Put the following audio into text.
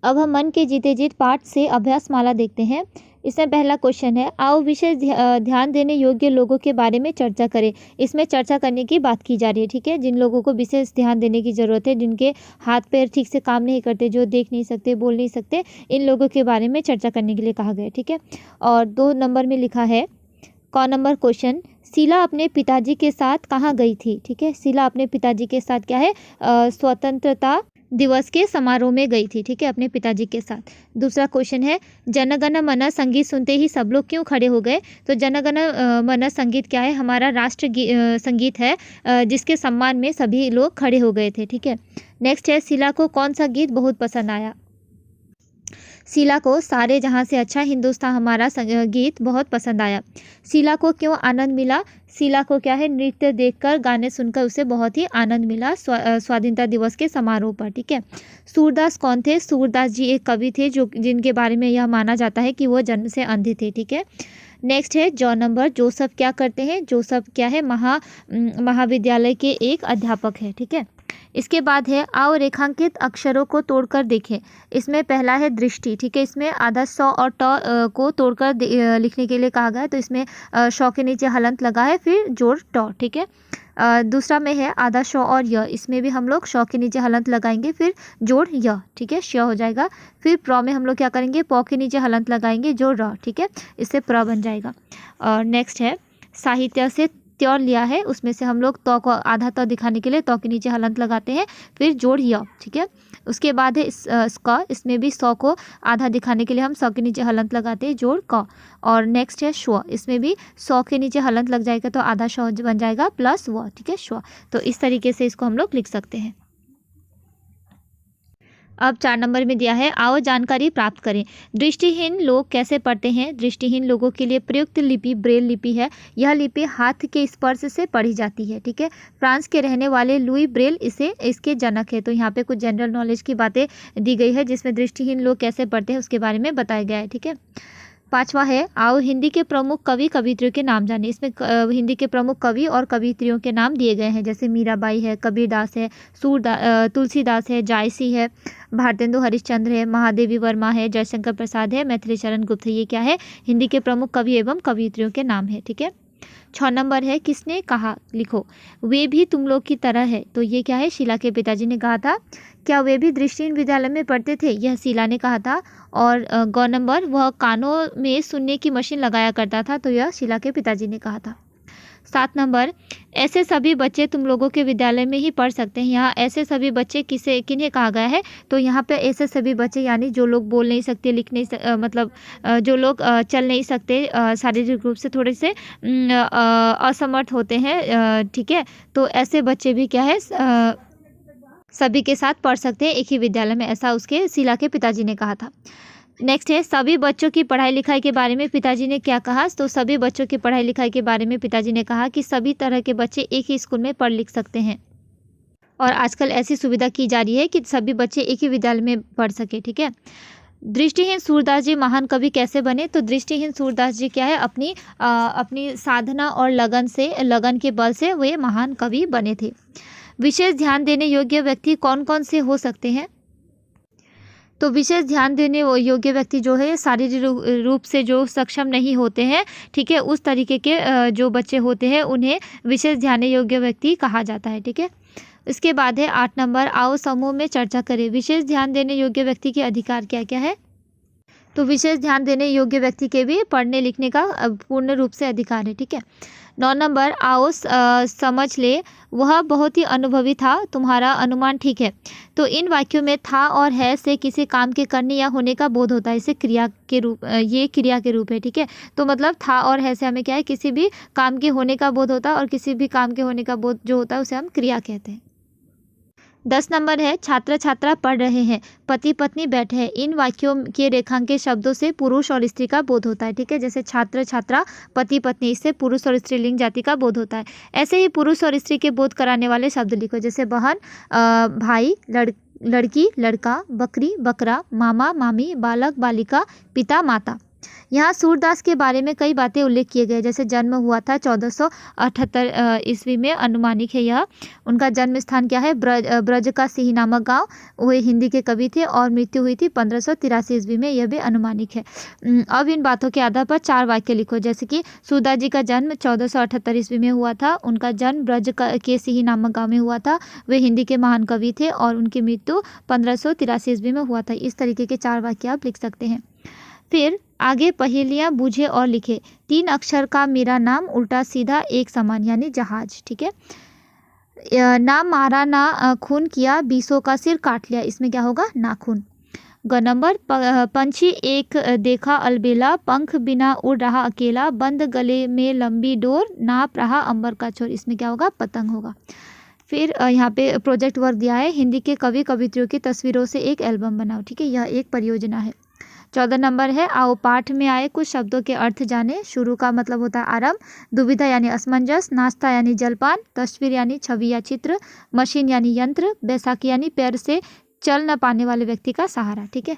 अब हम मन के जीते जीत पाठ से अभ्यास माला देखते हैं। इसमें पहला क्वेश्चन है, आओ विशेष ध्यान देने योग्य लोगों के बारे में चर्चा करें। इसमें चर्चा करने की बात की जा रही है, ठीक है। जिन लोगों को विशेष ध्यान देने की ज़रूरत है, जिनके हाथ पैर ठीक से काम नहीं करते, जो देख नहीं सकते, बोल नहीं सकते, इन लोगों के बारे में चर्चा करने के लिए कहा गया है, ठीक है। और 2 नंबर में लिखा है क नंबर क्वेश्चन, शीला अपने पिताजी के साथ कहाँ गई थी, ठीक है। शीला अपने पिताजी के साथ क्या है, स्वतंत्रता दिवस के समारोह में गई थी, ठीक है, अपने पिताजी के साथ। दूसरा क्वेश्चन है, जन गण मन संगीत सुनते ही सब लोग क्यों खड़े हो गए। तो जन गण मन संगीत क्या है, हमारा राष्ट्र संगीत है, जिसके सम्मान में सभी लोग खड़े हो गए थे, ठीक है। नेक्स्ट है, शीला को कौन सा गीत बहुत पसंद आया। शीला को सारे जहाँ से अच्छा हिंदुस्तान हमारा गीत बहुत पसंद आया। शीला को क्यों आनंद मिला। शीला को क्या है, नृत्य देखकर, गाने सुनकर उसे बहुत ही आनंद मिला स्वाधीनता दिवस के समारोह पर, ठीक है। सूरदास कौन थे। सूरदास जी एक कवि थे जो जिनके बारे में यह माना जाता है कि वो जन्म से अंधे थे, ठीक है। नेक्स्ट है जॉ नंबर, जोसेफ क्या करते हैं। जोसेफ क्या है, महाविद्यालय के एक अध्यापक है, ठीक है। इसके बाद है, आओ रेखांकित अक्षरों को तोड़कर देखें। इसमें पहला है दृष्टि, ठीक है। इसमें आधा सौ और ट को तोड़कर लिखने के लिए कहा गया है, तो इसमें शौ के नीचे हलंत लगा है, फिर जोड़ ट, ठीक है। दूसरा में है आधा शौ और य, इसमें भी हम लोग शौ के नीचे हलंत लगाएंगे, फिर जोड़ य, ठीक है, श हो जाएगा। फिर प्र में हम लोग क्या करेंगे, प के नीचे हलंत लगाएंगे, जोड़ र, ठीक है, इससे प्र बन जाएगा। और नेक्स्ट है, साहित्य से त्योर लिया है, उसमें से हम लोग तो को आधा तो दिखाने के लिए तो के नीचे हलंत लगाते हैं, फिर जोड़ य, ठीक है। उसके बाद है इसका, इसमें भी सौ को आधा दिखाने के लिए हम सौ के नीचे हलंत लगाते हैं, जोड़ क। और नेक्स्ट है श्व, इसमें भी सौ के नीचे हलंत लग जाएगा तो आधा शौ बन जाएगा प्लस व, ठीक है, श्व। तो इस तरीके से इसको हम लोग लिख सकते हैं। अब 4 नंबर में दिया है, आओ जानकारी प्राप्त करें। दृष्टिहीन लोग कैसे पढ़ते हैं। दृष्टिहीन लोगों के लिए प्रयुक्त लिपि ब्रेल लिपि है। यह लिपि हाथ के स्पर्श से पढ़ी जाती है, ठीक है। फ्रांस के रहने वाले लुई ब्रेल इसके जनक है। तो यहाँ पे कुछ जनरल नॉलेज की बातें दी गई है, जिसमें दृष्टिहीन लोग कैसे पढ़ते हैं उसके बारे में बताया गया है, ठीक है। 5वां है, आओ हिंदी के प्रमुख कवि कवित्रियों के नाम जाने। इसमें हिंदी के प्रमुख कवि और कवित्रियों के नाम दिए गए हैं, जैसे मीराबाई है, कबीरदास है, तुलसीदास है, जायसी है, भारतेंदु हरिश्चंद्र है, महादेवी वर्मा है, जयशंकर प्रसाद है, मैथिली शरण गुप्त है। ये क्या है, हिंदी के प्रमुख कवि एवं कवित्रियों के नाम है, ठीक है। 6 नंबर है, किसने कहा, लिखो। वे भी तुम लोग की तरह है। तो ये क्या है, शीला के पिताजी ने कहा था। क्या वे भी दृष्टिहीन विद्यालय में पढ़ते थे, यह शीला ने कहा था। और ग नंबर, वह कानों में सुनने की मशीन लगाया करता था। तो यह शीला के पिताजी ने कहा था। 7 नंबर, ऐसे सभी बच्चे तुम लोगों के विद्यालय में ही पढ़ सकते हैं। यहाँ ऐसे सभी बच्चे किन्हें कहा गया है, तो यहाँ पे ऐसे सभी बच्चे यानी जो लोग बोल नहीं सकते, लिख नहीं मतलब जो लोग चल नहीं सकते, शारीरिक रूप से थोड़े से असमर्थ होते हैं, ठीक है। तो ऐसे बच्चे भी क्या है, सभी के साथ पढ़ सकते हैं एक ही विद्यालय में, ऐसा उसके शीला के पिताजी ने कहा था। नेक्स्ट है, सभी बच्चों की पढ़ाई लिखाई के बारे में पिताजी ने क्या कहा। तो सभी बच्चों की पढ़ाई लिखाई के बारे में पिताजी ने कहा कि सभी तरह के बच्चे एक ही स्कूल में पढ़ लिख सकते हैं, और आजकल ऐसी सुविधा की जा रही है कि सभी बच्चे एक ही विद्यालय में पढ़ सके, ठीक है। दृष्टिहीन सूरदास जी महान कवि कैसे बने। तो दृष्टिहीन सूरदास जी क्या है, अपनी साधना और लगन के बल से वे महान कवि बने थे। विशेष ध्यान देने योग्य व्यक्ति कौन कौन से हो सकते हैं। तो विशेष ध्यान देने योग्य व्यक्ति जो है, शारीरिक रूप से जो सक्षम नहीं होते हैं, ठीक है, उस तरीके के जो बच्चे होते हैं उन्हें विशेष ध्यान योग्य व्यक्ति कहा जाता है, ठीक है। इसके बाद है 8 नंबर, आओ समूह में चर्चा करें। विशेष ध्यान देने योग्य व्यक्ति के अधिकार क्या क्या है। तो विशेष ध्यान देने योग्य व्यक्ति के भी पढ़ने लिखने का पूर्ण रूप से अधिकार है, ठीक है। 9 नंबर, आओ समझ ले, वह बहुत ही अनुभवी था, तुम्हारा अनुमान ठीक है। तो इन वाक्यों में था और है से किसी काम के करने या होने का बोध होता है, इसे क्रिया के रूप, ये क्रिया के रूप है, ठीक है। तो मतलब था और है से हमें क्या है, किसी भी काम के होने का बोध होता है, और किसी भी काम के होने का बोध जो होता है उसे हम क्रिया कहते हैं। 10 नंबर है, छात्र छात्रा पढ़ रहे हैं, पति पत्नी बैठे हैं। इन वाक्यों के रेखांकित शब्दों से पुरुष और स्त्री का बोध होता है, ठीक है। जैसे छात्र छात्रा, पति पत्नी, इससे पुरुष और स्त्रीलिंग जाति का बोध होता है। ऐसे ही पुरुष और स्त्री के बोध कराने वाले शब्द लिखो, जैसे बहन, भाई, लड़की, लड़का, बकरी, बकरा, मामा, मामी, बालक, बालिका, पिता, माता। यहाँ सूरदास के बारे में कई बातें उल्लेख किए गए, जैसे जन्म हुआ था 1478 ईस्वी में, अनुमानिक है यह। उनका जन्म स्थान क्या है, ब्रज का सिही नामक गांव, वे हिंदी के कवि थे, और मृत्यु हुई थी 1583 ईस्वी में, यह भी अनुमानिक है। अब इन बातों के आधार पर 4 वाक्य लिखो, जैसे कि सूरदास जी का जन्म 1478 ईस्वी में हुआ था, उनका जन्म ब्रज के सिही नामक गाँव में हुआ था, वे हिंदी के महान कवि थे, और उनकी मृत्यु 1583 ईस्वी में हुआ था। इस तरीके के 4 वाक्य आप लिख सकते हैं। फिर आगे पहेलियाँ बूझे और लिखे। 3 अक्षर का मेरा नाम, उल्टा सीधा एक समान, यानी जहाज। ठीक है। ना मारा ना खून किया, 20 का सिर काट लिया, इसमें क्या होगा, नाखून। नंबर पंछी एक देखा अलबेला, पंख बिना उड़ रहा अकेला, बंद गले में लंबी डोर, नाप रहा अंबर का छोर, इसमें क्या होगा, पतंग होगा। फिर यहाँ पे प्रोजेक्ट वर्क दिया है, हिंदी के कवि कवित्रियों की तस्वीरों से एक एल्बम बनाओ। ठीक है, यह एक परियोजना है। 14 नंबर है, आओ पाठ में आए कुछ शब्दों के अर्थ जाने। शुरू का मतलब होता है आरंभ, दुविधा यानी असमंजस, नाश्ता यानी जलपान, तस्वीर यानी छवि या चित्र, मशीन यानी यंत्र, बैसाखी यानी पैर से चल न पाने वाले व्यक्ति का सहारा। ठीक है।